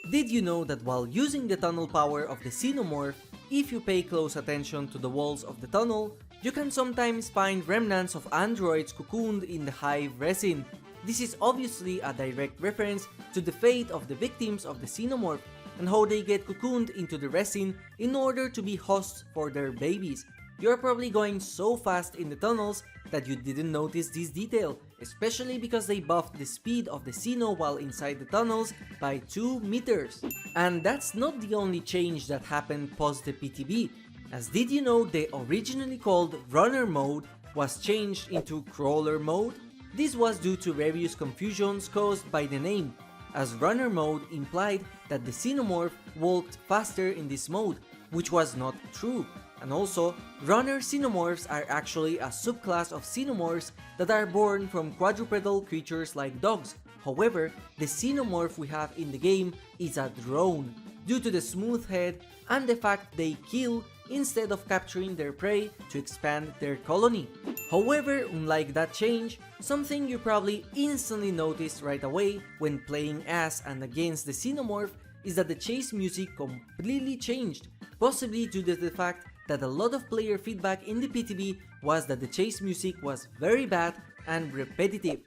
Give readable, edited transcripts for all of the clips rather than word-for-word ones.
Did you know that while using the tunnel power of the Xenomorph, if you pay close attention to the walls of the tunnel, you can sometimes find remnants of androids cocooned in the hive resin. This is obviously a direct reference to the fate of the victims of the Xenomorph and how they get cocooned into the resin in order to be hosts for their babies. You're probably going so fast in the tunnels that you didn't notice this detail, especially because they buffed the speed of the Xeno while inside the tunnels by 2 meters. And that's not the only change that happened post the PTB, as did you know the originally called Runner mode was changed into Crawler mode? This was due to various confusions caused by the name, as Runner mode implied that the Xenomorph walked faster in this mode, which was not true. And also, runner xenomorphs are actually a subclass of xenomorphs that are born from quadrupedal creatures like dogs. However, the xenomorph we have in the game is a drone, due to the smooth head and the fact they kill instead of capturing their prey to expand their colony. However, unlike that change, something you probably instantly noticed right away when playing as and against the xenomorph is that the chase music completely changed, possibly due to the fact that a lot of player feedback in the PTB was that the chase music was very bad and repetitive.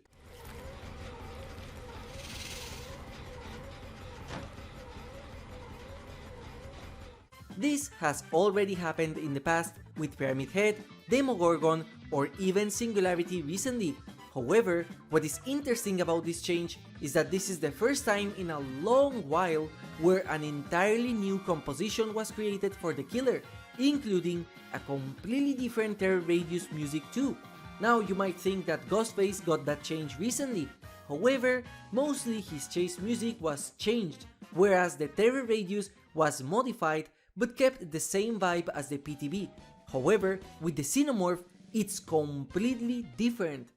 This has already happened in the past with Pyramid Head, Demogorgon, or even Singularity recently. However, what is interesting about this change is that this is the first time in a long while where an entirely new composition was created for the killer, including a completely different terror radius music too. Now you might think that Ghostface got that change recently, however, mostly his chase music was changed, whereas the terror radius was modified but kept the same vibe as the PTB. However, with the Xenomorph, it's completely different.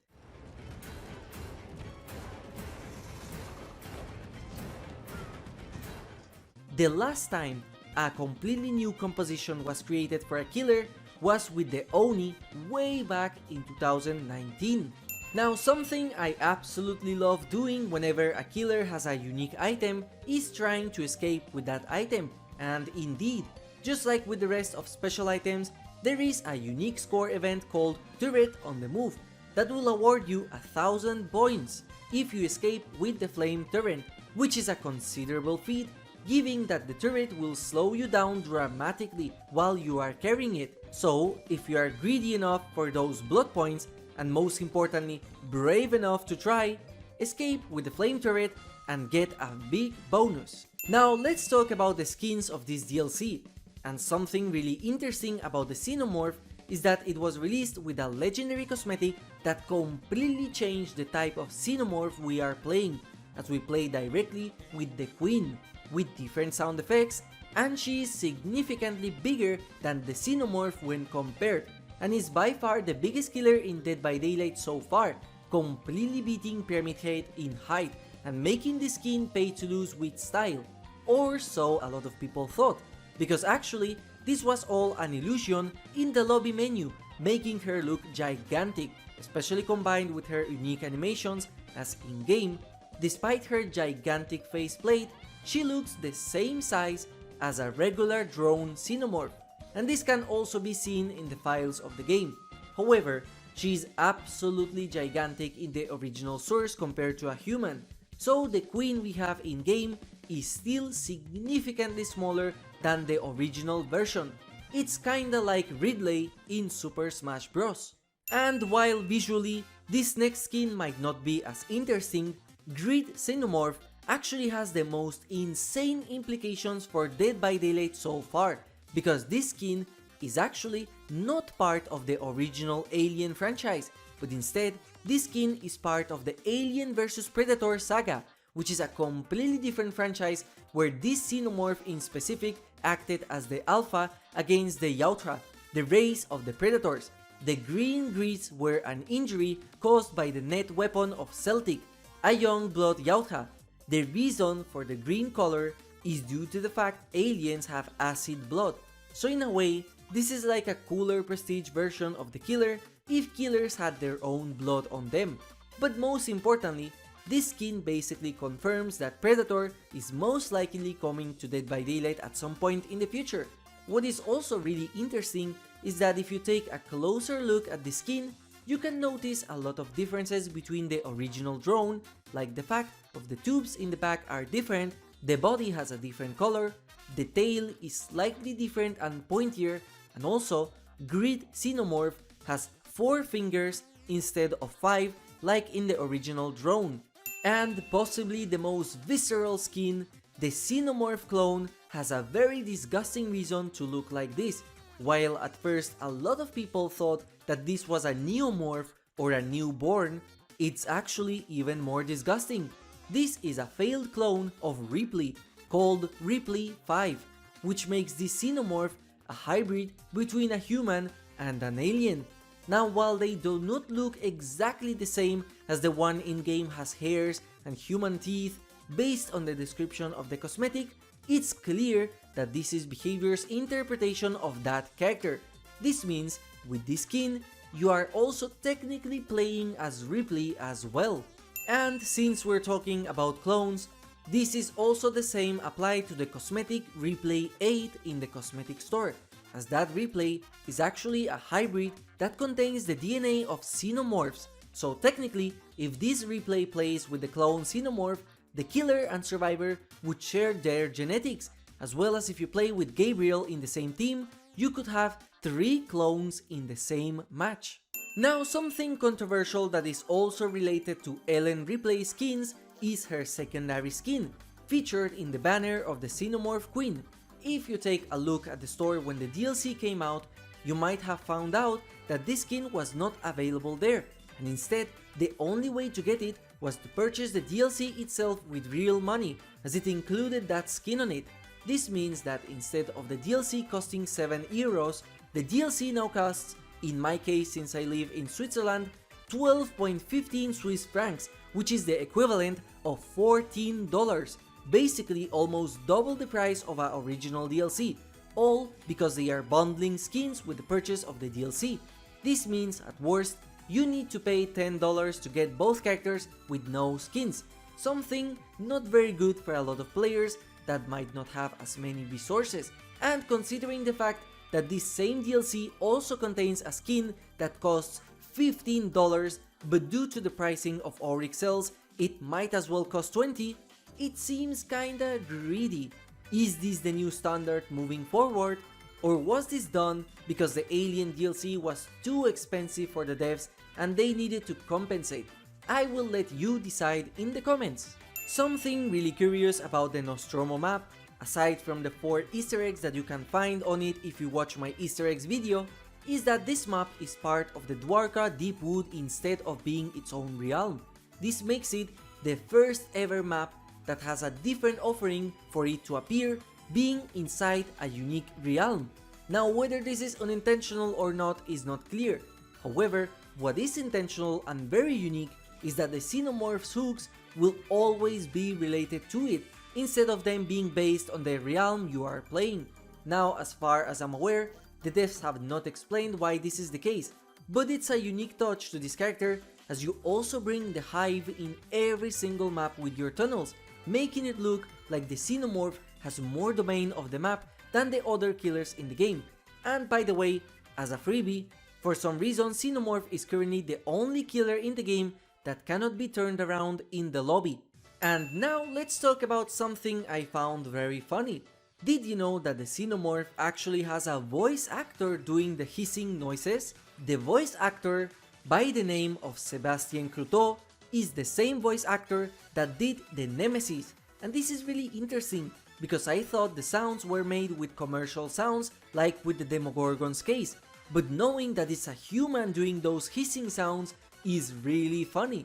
The last time a completely new composition was created for a killer was with the Oni way back in 2019. Now, something I absolutely love doing whenever a killer has a unique item is trying to escape with that item, and indeed, just like with the rest of special items, there is a unique score event called Turret on the Move that will award you 1000 points if you escape with the Flame Turret, which is a considerable feat, given that the turret will slow you down dramatically while you are carrying it. So, if you are greedy enough for those blood points, and most importantly, brave enough to try, escape with the flame turret and get a big bonus. Now let's talk about the skins of this DLC, and something really interesting about the Xenomorph is that it was released with a legendary cosmetic that completely changed the type of Xenomorph we are playing, as we play directly with the Queen, with different sound effects, and she is significantly bigger than the Xenomorph when compared, and is by far the biggest killer in Dead by Daylight so far, completely beating Pyramid Head in height and making the skin pay to lose with style, or so a lot of people thought, because actually this was all an illusion in the lobby menu, making her look gigantic, especially combined with her unique animations, as in-game, despite her gigantic faceplate, she looks the same size as a regular drone Xenomorph, and this can also be seen in the files of the game. However, she is absolutely gigantic in the original source compared to a human, so the Queen we have in-game is still significantly smaller than the original version. It's kinda like Ripley in Super Smash Bros. And while visually, this next skin might not be as interesting, Grid Xenomorph actually has the most insane implications for Dead by Daylight so far, because this skin is actually not part of the original Alien franchise, but instead, this skin is part of the Alien vs Predator saga, which is a completely different franchise where this Xenomorph in specific acted as the alpha against the Yautra, the race of the Predators. The green grids were an injury caused by the net weapon of Celtic, a young blood Yautra. The reason for the green color is due to the fact aliens have acid blood, so in a way, this is like a cooler prestige version of the killer if killers had their own blood on them. But most importantly, This skin basically confirms that Predator is most likely coming to Dead by Daylight at some point in the future. What is also really interesting is that if you take a closer look at the skin, you can notice a lot of differences between the original drone, like the fact of the tubes in the back are different, the body has a different color, the tail is slightly different and pointier, and also Grid Xenomorph has 4 fingers instead of 5 like in the original drone. And possibly the most visceral skin, the Xenomorph clone has a very disgusting reason to look like this. While at first a lot of people thought that this was a neomorph or a newborn, it's actually even more disgusting. This is a failed clone of Ripley called Ripley 5, which makes this Xenomorph a hybrid between a human and an alien. Now, while they do not look exactly the same as the one in-game has hairs and human teeth, based on the description of the cosmetic, it's clear that this is Behavior's interpretation of that character. This means, with this skin, you are also technically playing as Ripley as well. And since we're talking about clones, this is also the same applied to the cosmetic Ripley 8 in the cosmetic store, as that Ripley is actually a hybrid that contains the DNA of Xenomorphs. So technically, if this Ripley plays with the clone Xenomorph, the killer and survivor would share their genetics, as well as if you play with Gabriel in the same team, you could have 3 clones in the same match. Now, something controversial that is also related to Ellen Ripley's skins is her secondary skin, featured in the banner of the Xenomorph Queen. If you take a look at the store when the DLC came out, you might have found out that this skin was not available there, and instead, the only way to get it was to purchase the DLC itself with real money, as it included that skin on it. This means that instead of the DLC costing 7 euros, the DLC now costs, in my case since I live in Switzerland, 12.15 Swiss francs, which is the equivalent of $14, basically almost double the price of our original DLC, all because they are bundling skins with the purchase of the DLC. This means, at worst, you need to pay $10 to get both characters with no skins, something not very good for a lot of players that might not have as many resources, and considering the fact that this same DLC also contains a skin that costs $15, but due to the pricing of Auric cells, it might as well cost 20, it seems kinda greedy. Is this the new standard moving forward? Or was this done because the Alien DLC was too expensive for the devs and they needed to compensate? I will let you decide in the comments. Something really curious about the Nostromo map, aside from the 4 Easter eggs that you can find on it if you watch my Easter eggs video, is that this map is part of the Dwarka Deep Wood instead of being its own realm. This makes it the first ever map that has a different offering for it to appear being inside a unique realm. Now, whether this is unintentional or not is not clear. However, what is intentional and very unique is that the Xenomorph's hooks will always be related to it, instead of them being based on the realm you are playing. Now, as far as I'm aware, the devs have not explained why this is the case, but it's a unique touch to this character as you also bring the hive in every single map with your tunnels, making it look like the Xenomorph has more domain of the map than the other killers in the game. And by the way, as a freebie, for some reason Xenomorph is currently the only killer in the game that cannot be turned around in the lobby. And now let's talk about something I found very funny. Did you know that the Xenomorph actually has a voice actor doing the hissing noises? The voice actor, by the name of Sébastien Croteau, is the same voice actor that did the Nemesis. And this is really interesting, because I thought the sounds were made with commercial sounds like with the Demogorgon's case, but knowing that it's a human doing those hissing sounds is really funny.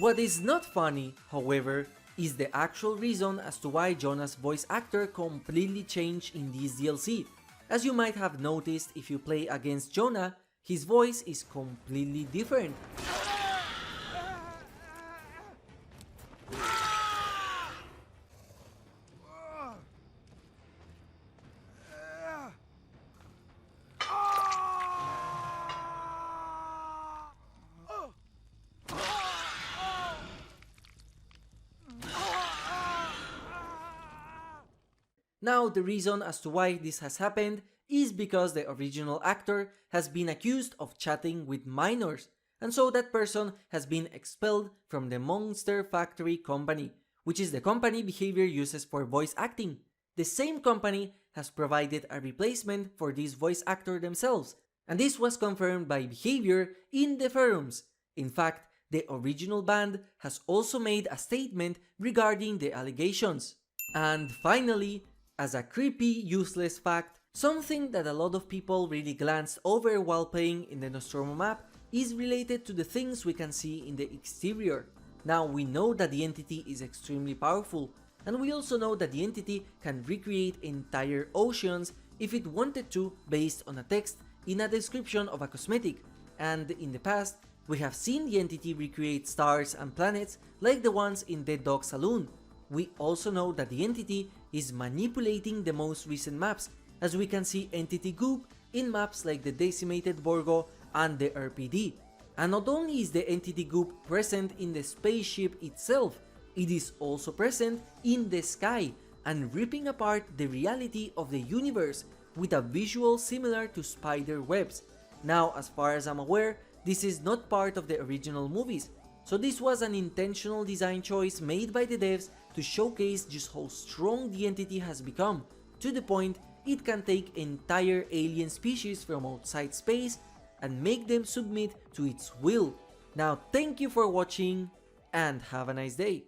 What is not funny, however, is the actual reason as to why Jonah's voice actor completely changed in this DLC. As you might have noticed if you play against Jonah, his voice is completely different. Now, the reason as to why this has happened is because the original actor has been accused of chatting with minors, and so that person has been expelled from the Monster Factory company, which is the company Behavior uses for voice acting. The same company has provided a replacement for this voice actor themselves, and this was confirmed by Behavior in the forums. In fact, the original band has also made a statement regarding the allegations. And finally, as a creepy, useless fact, something that a lot of people really glanced over while playing in the Nostromo map is related to the things we can see in the exterior. Now, we know that the entity is extremely powerful, and we also know that the entity can recreate entire oceans if it wanted to based on a text in a description of a cosmetic, and in the past, we have seen the entity recreate stars and planets like the ones in Dead Dog Saloon. We also know that the entity is manipulating the most recent maps, as we can see Entity Goop in maps like the Decimated Borgo and the RPD. And not only is the Entity Goop present in the spaceship itself, it is also present in the sky and ripping apart the reality of the universe with a visual similar to spider webs. Now, as far as I'm aware, this is not part of the original movies, so this was an intentional design choice made by the devs to showcase just how strong the entity has become, to the point it can take entire alien species from outside space and make them submit to its will. Now, thank you for watching and have a nice day.